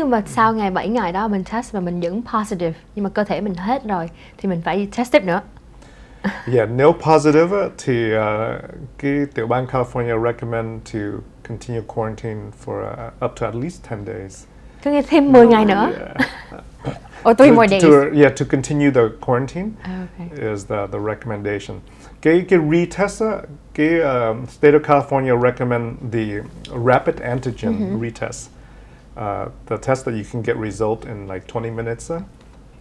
mà sau ngày 7 ngày đó mình test và mình vẫn positive nhưng mà cơ thể mình hết rồi thì mình phải test tiếp nữa. Yeah, nếu positive á, thì cái tiểu bang California recommend to continue quarantine for up to at least 10 days. Cứ nghe thêm 10 ngày nữa. Or 3 more days. To continue the quarantine is the recommendation. Cái retest á, cái state of California recommend the rapid antigen retest. The test that you can get result in like 20 minutes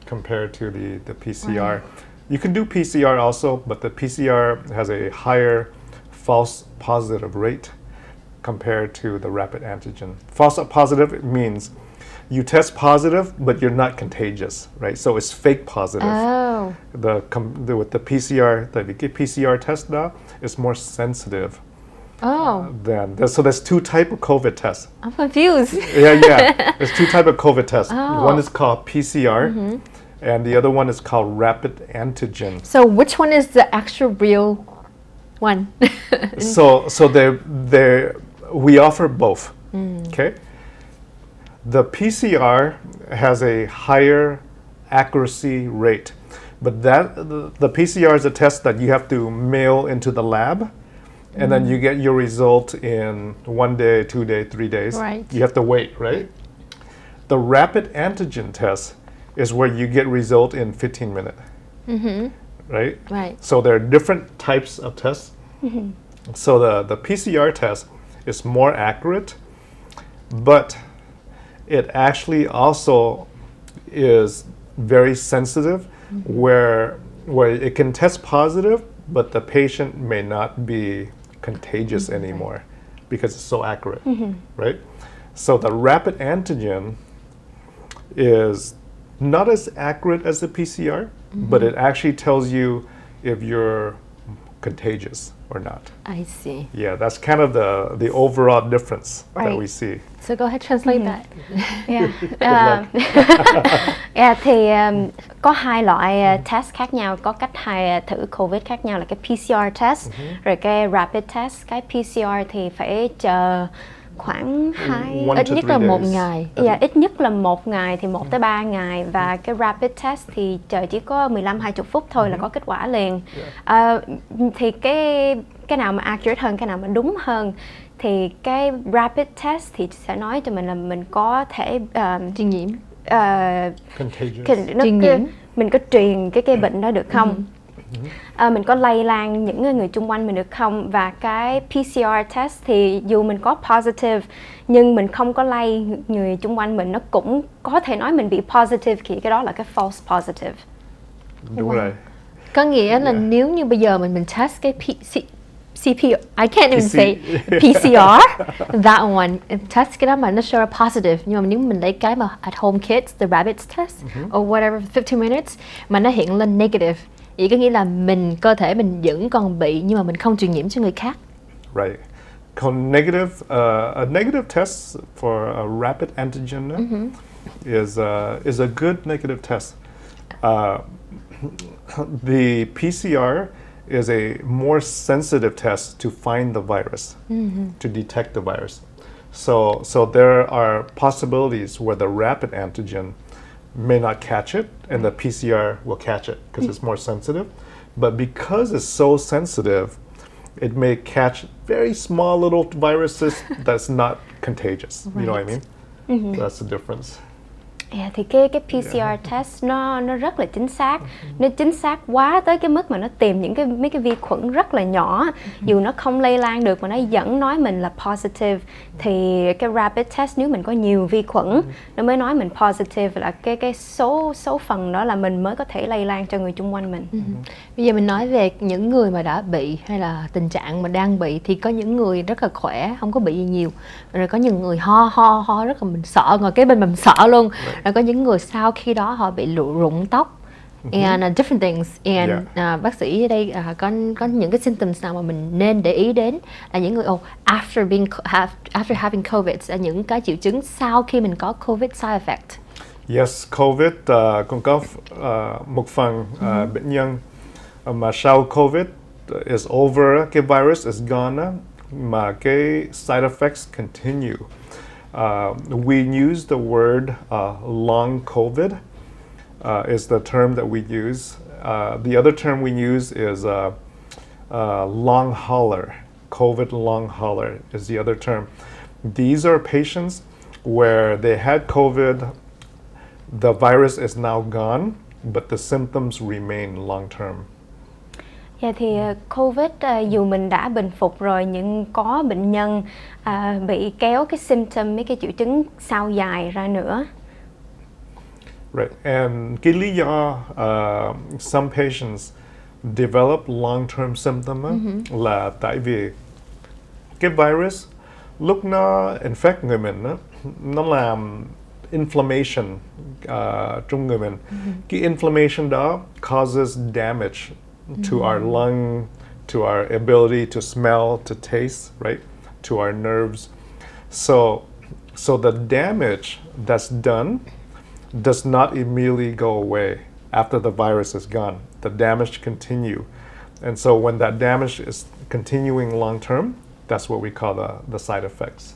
compared to the PCR. Right. You can do PCR also, but the PCR has a higher false positive rate compared to the rapid antigen. False positive means you test positive, but you're not contagious, right? So it's fake positive. Oh. With the PCR, the PCR test now is more sensitive. Oh. So there's two type of COVID tests. I'm confused. Yeah. There's two type of COVID tests. Oh. One is called PCR, and the other one is called rapid antigen. So which one is the actual real one? So we offer both. Okay. The PCR has a higher accuracy rate, but the PCR is a test that you have to mail into the lab, and then you get your result in 1 day, 2 days, 3 days. Right. You have to wait, right? The rapid antigen test is where you get result in 15 minutes. Right? Right. So there are different types of tests. So the PCR test is more accurate, but it actually also is very sensitive, where it can test positive, but the patient may not be contagious anymore because it's so accurate, right? So the rapid antigen is not as accurate as the PCR, but it actually tells you if you're contagious or not. I see. Yeah, that's kind of the overall difference that we see. So go ahead, translate that. Thì có hai loại test khác nhau, có cách thử COVID khác nhau là cái PCR test, rồi cái rapid test. Cái PCR thì phải chờ khoảng ít nhất là 1 ngày. Ít nhất là 1 ngày thì 1 tới 3 ngày, và cái rapid test thì chờ chỉ có 15-20 phút thôi là có kết quả liền. Thì cái nào mà accurate hơn, cái nào mà đúng hơn, thì cái rapid test thì sẽ nói cho mình là mình có thể truyền nhiễm. Mình có truyền cái bệnh đó được không? Mình có lây lan những người xung quanh mình được không? Và cái PCR test thì dù mình có positive nhưng mình không có lây người xung quanh mình, nó cũng có thể nói mình bị positive, thì cái đó là cái false positive. Đúng rồi. Có nghĩa là nếu như bây giờ mình test cái CP, I can't even say PCR, that one, test cái đó mà nó show positive, nhưng mà nếu mình lấy cái mà at home kits, the rapid test, or whatever, 15 minutes, mà nó hiện lên negative, vậy có nghĩa là cơ thể mình vẫn còn bị nhưng mà mình không truyền nhiễm cho người khác. Right. Negative, a negative test for a rapid antigen is a good negative test. The PCR is a more sensitive test to find the virus, to detect the virus. So there are possibilities where the rapid antigen may not catch it, and the PCR will catch it because it's more sensitive. But because it's so sensitive, it may catch very small little viruses that's not contagious. You know what I mean? That's the difference. Thì cái PCR test nó rất là chính xác. Nó chính xác quá tới cái mức mà nó tìm mấy cái vi khuẩn rất là nhỏ, dù nó không lây lan được mà nó vẫn nói mình là positive. Thì cái rapid test nếu mình có nhiều vi khuẩn nó mới nói mình positive, là cái số phần đó là mình mới có thể lây lan cho người xung quanh mình. Bây giờ mình nói về những người mà đã bị hay là tình trạng mà đang bị, thì có những người rất là khỏe, không có bị gì nhiều, rồi có những người ho rất là mình sợ, ngồi kế bên mình sợ luôn. Rồi có những người sau khi đó họ bị rụng tóc, and different things. And bác sĩ ở đây có những cái symptoms nào mà mình nên để ý đến, là những người after having COVID, là những cái triệu chứng sau khi mình có COVID side effect. Yes, COVID cũng có một phần bệnh nhân mà sau COVID is over, cái virus is gone, mà cái side effects continue. We use the word long COVID is the term that we use. The other term we use is long hauler. COVID long hauler is the other term. These are patients where they had COVID, the virus is now gone, but the symptoms remain long term. Dạ thì COVID dù mình đã bình phục rồi nhưng có bệnh nhân bị kéo cái symptom, mấy cái triệu chứng sau dài ra nữa. Right, and cái lý do some patients develop long-term symptom là tại vì cái virus lúc nó infect người mình nó làm inflammation trong người mình. Cái inflammation đó causes damage to our lung, to our ability to smell, to taste, right? To our nerves. So the damage that's done does not immediately go away after the virus is gone. The damage continue. And so when that damage is continuing long term, that's what we call the side effects.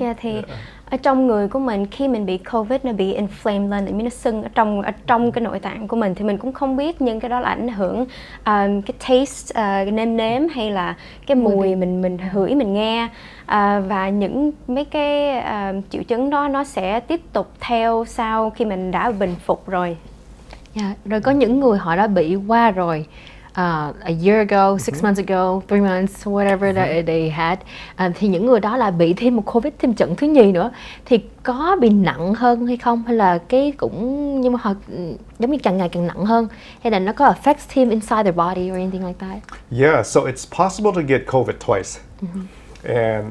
Dạ thì ở trong người của mình khi mình bị COVID nó bị inflame lên, nó sưng ở trong cái nội tạng của mình thì mình cũng không biết, nhưng cái đó là ảnh hưởng cái taste, cái nêm nếm hay là cái mùi mình hửi mình nghe, và những mấy cái triệu chứng đó nó sẽ tiếp tục theo sau khi mình đã bình phục rồi. Yeah. Rồi có những người họ đã bị qua rồi. A year ago, 6 months ago, 3 months, whatever they had, thì những người đó là bị thêm một COVID, thêm trận thứ nhì nữa, thì có bị nặng hơn hay không, hay là cái cũng nhưng mà họ giống như càng ngày càng nặng hơn, hay là nó có affects him inside their body or anything like that? Yeah, so it's possible to get COVID twice,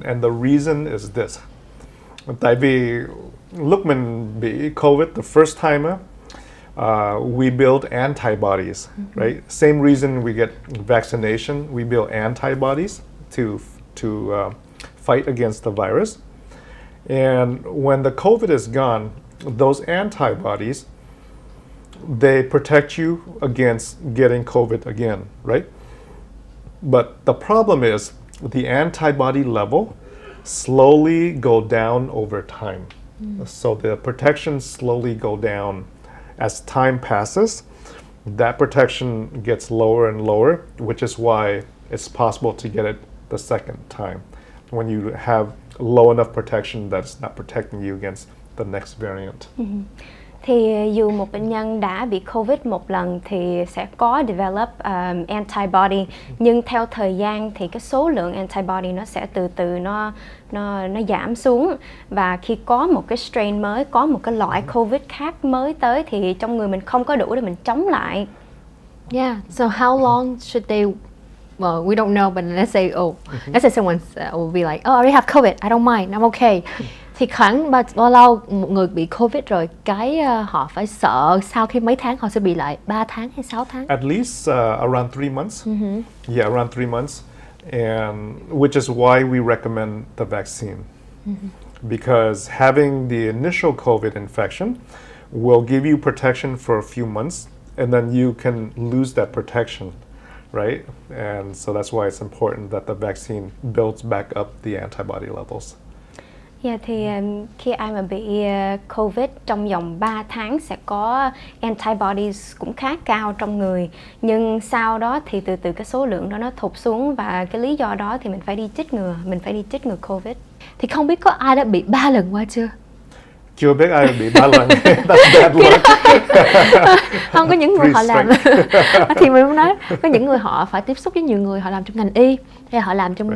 and the reason is this. Tại vì lúc mình bị COVID the first time we build antibodies, right? Same reason we get vaccination, we build antibodies to fight against the virus. And when the COVID is gone, those antibodies, they protect you against getting COVID again, right? But the problem is the antibody level slowly go down over time. So the protection slowly go down. As time passes, that protection gets lower and lower, which is why it's possible to get it the second time when you have low enough protection that's not protecting you against the next variant. Thì dù một bệnh nhân đã bị COVID một lần thì sẽ có develop antibody, nhưng theo thời gian thì cái số lượng antibody nó sẽ từ từ nó giảm xuống, và khi có một cái strain mới, có một cái loại COVID khác mới tới thì trong người mình không có đủ để mình chống lại. Yeah. So how long should they? Well, we don't know, but let's say let's say someone will be like, I already have COVID, I don't mind, I'm okay. Thì khoảng bao lâu một người bị COVID rồi cái họ phải sợ sau khi mấy tháng họ sẽ bị lại, 3 tháng hay 6 tháng? At least around 3 months. Yeah, around 3 months. And which is why we recommend the vaccine. Because having the initial COVID infection will give you protection for a few months, and then you can lose that protection, right? And so that's why it's important that the vaccine builds back up the antibody levels. Dạ thì khi ai mà bị COVID trong vòng 3 tháng sẽ có antibodies cũng khá cao trong người, nhưng sau đó thì từ từ cái số lượng đó nó thụt xuống, và cái lý do đó thì mình phải đi chích ngừa COVID. Thì không biết có ai đã bị 3 lần qua chưa? Chưa biết ai bị 3 lần. That's bad luck. Không, có những người họ làm thì mình muốn nói có những người họ phải tiếp xúc với nhiều người, họ làm trong ngành y hay họ làm trong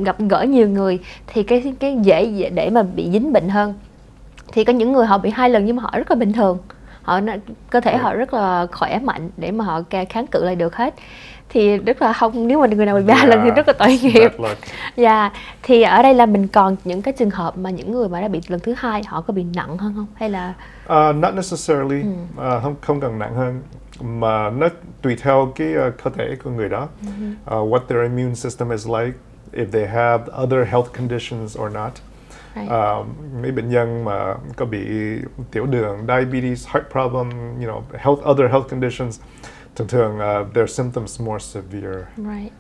gặp gỡ nhiều người thì cái dễ để mà bị dính bệnh hơn. Thì có những người họ bị 2 lần nhưng mà họ rất là bình thường, cơ thể họ rất là khỏe mạnh để mà họ kháng cự lại được hết. Thì rất là không, nếu mà người nào bị 3 lần thì rất là tội nghiệp. Dạ. Thì ở đây là mình còn những cái trường hợp mà những người mà đã bị lần thứ 2 họ có bị nặng hơn không, hay là not necessarily, không cần nặng hơn, mà nó tùy theo cái cơ thể của người đó, what their immune system is like, if they have other health conditions or not. Mấy bệnh nhân mà có bị tiểu đường, diabetes, heart problem, other health conditions, thường their symptoms more severe. right.